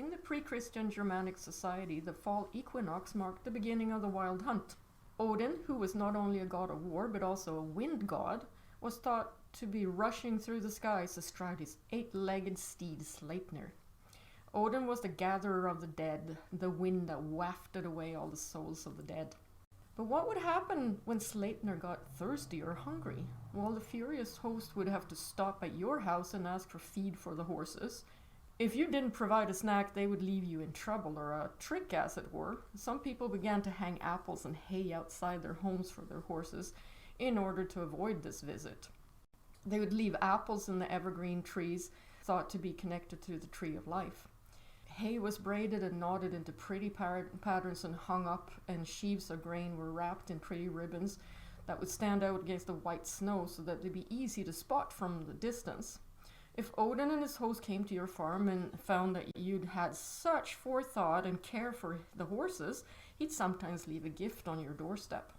In the pre-Christian Germanic society, the fall equinox marked the beginning of the wild hunt. Odin, who was not only a god of war but also a wind god, was thought to be rushing through the skies astride his 8-legged steed Sleipnir. Odin was the gatherer of the dead, the wind that wafted away all the souls of the dead. But what would happen when Sleipnir got thirsty or hungry? Well, the furious host would have to stop at your house and ask for feed for the horses. If you didn't provide a snack, they would leave you in trouble, or a trick as it were. Some people began to hang apples and hay outside their homes for their horses in order to avoid this visit. They would leave apples in the evergreen trees thought to be connected to the tree of life. Hay was braided and knotted into pretty patterns and hung up, and sheaves of grain were wrapped in pretty ribbons that would stand out against the white snow so that they'd be easy to spot from the distance. If Odin and his host came to your farm and found that you'd had such forethought and care for the horses, he'd sometimes leave a gift on your doorstep.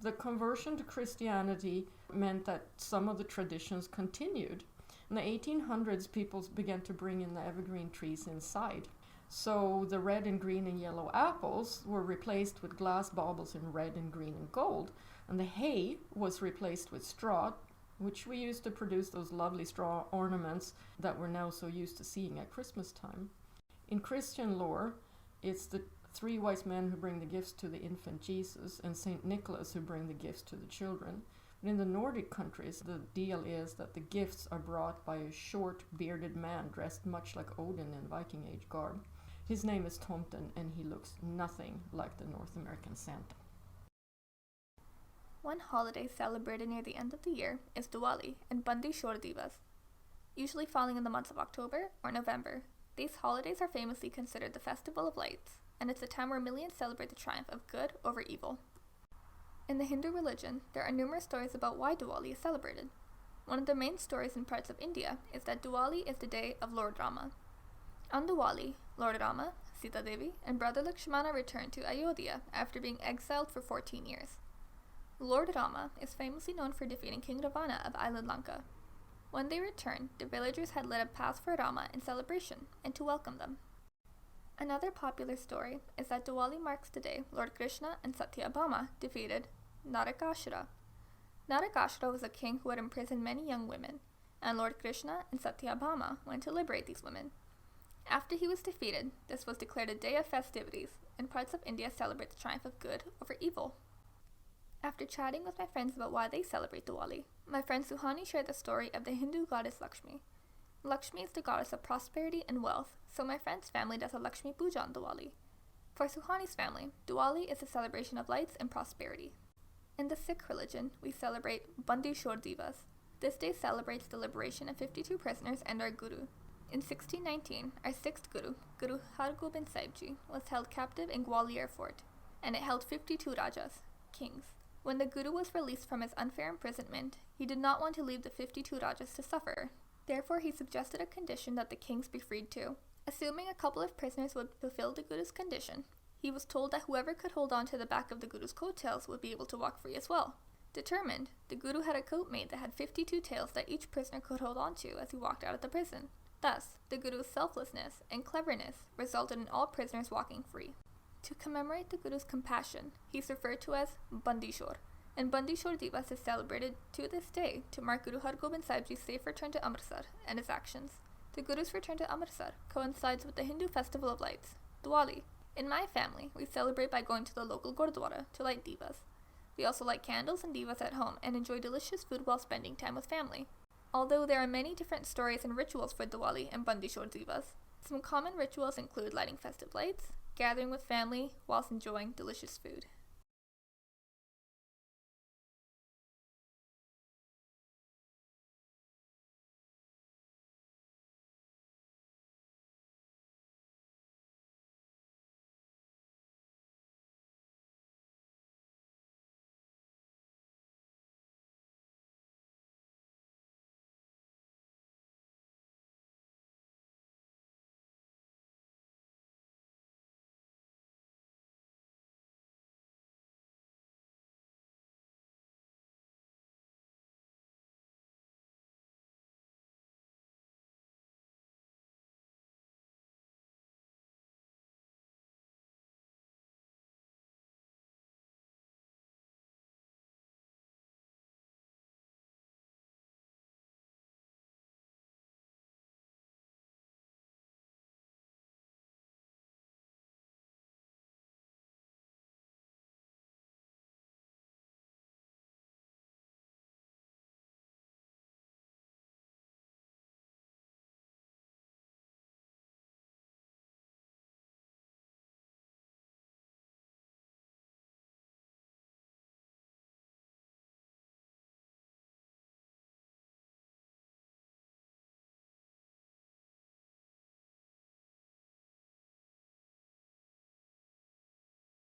The conversion to Christianity meant that some of the traditions continued. In the 1800s, people began to bring in the evergreen trees inside. So the red and green and yellow apples were replaced with glass baubles in red and green and gold, and the hay was replaced with straw, which we used to produce those lovely straw ornaments that we're now so used to seeing at Christmas time. In Christian lore, it's the 3 wise men who bring the gifts to the infant Jesus and Saint Nicholas who bring the gifts to the children. But in the Nordic countries, the deal is that the gifts are brought by a short, bearded man dressed much like Odin in Viking Age garb. His name is Tomten, and he looks nothing like the North American Santa. One holiday celebrated near the end of the year is Diwali and Bandi Chhor Divas, usually falling in the months of October or November. These holidays are famously considered the festival of lights, and it's a time where millions celebrate the triumph of good over evil. In the Hindu religion, there are numerous stories about why Diwali is celebrated. One of the main stories in parts of India is that Diwali is the day of Lord Rama. On Diwali, Lord Rama, Sita Devi, and brother Lakshmana returned to Ayodhya after being exiled for 14 years. Lord Rama is famously known for defeating King Ravana of island Lanka. When they returned, the villagers had lit a path for Rama in celebration and to welcome them. Another popular story is that Diwali marks the day Lord Krishna and Satyabhama defeated Narakasura. Narakasura was a king who had imprisoned many young women, and Lord Krishna and Satyabhama went to liberate these women. After he was defeated, this was declared a day of festivities, and parts of India celebrate the triumph of good over evil. After chatting with my friends about why they celebrate Diwali, my friend Suhani shared the story of the Hindu goddess Lakshmi. Lakshmi is the goddess of prosperity and wealth, so my friend's family does a Lakshmi Puja on Diwali. For Suhani's family, Diwali is a celebration of lights and prosperity. In the Sikh religion, we celebrate Bandi Chhor Divas. This day celebrates the liberation of 52 prisoners and our Guru. In 1619, our 6th Guru, Guru Har Gobind Sahib Ji, was held captive in Gwalior Fort, and it held 52 Rajas, kings. When the Guru was released from his unfair imprisonment, he did not want to leave the 52 Rajas to suffer. Therefore, he suggested a condition that the kings be freed too. Assuming a couple of prisoners would fulfill the Guru's condition, he was told that whoever could hold on to the back of the Guru's coattails would be able to walk free as well. Determined, the Guru had a coat made that had 52 tails that each prisoner could hold on to as he walked out of the prison. Thus, the Guru's selflessness and cleverness resulted in all prisoners walking free. To commemorate the Guru's compassion, he is referred to as Bandi Chhor, and Bandi Chhor Divas is celebrated to this day to mark Guru Har Gobind Sahib Ji's safe return to Amritsar and his actions. The Guru's return to Amritsar coincides with the Hindu festival of lights, Diwali. In my family, we celebrate by going to the local Gurdwara to light divas. We also light candles and divas at home and enjoy delicious food while spending time with family. Although there are many different stories and rituals for Diwali and Bandi Chhor Divas, some common rituals include lighting festive lights, gathering with family whilst enjoying delicious food.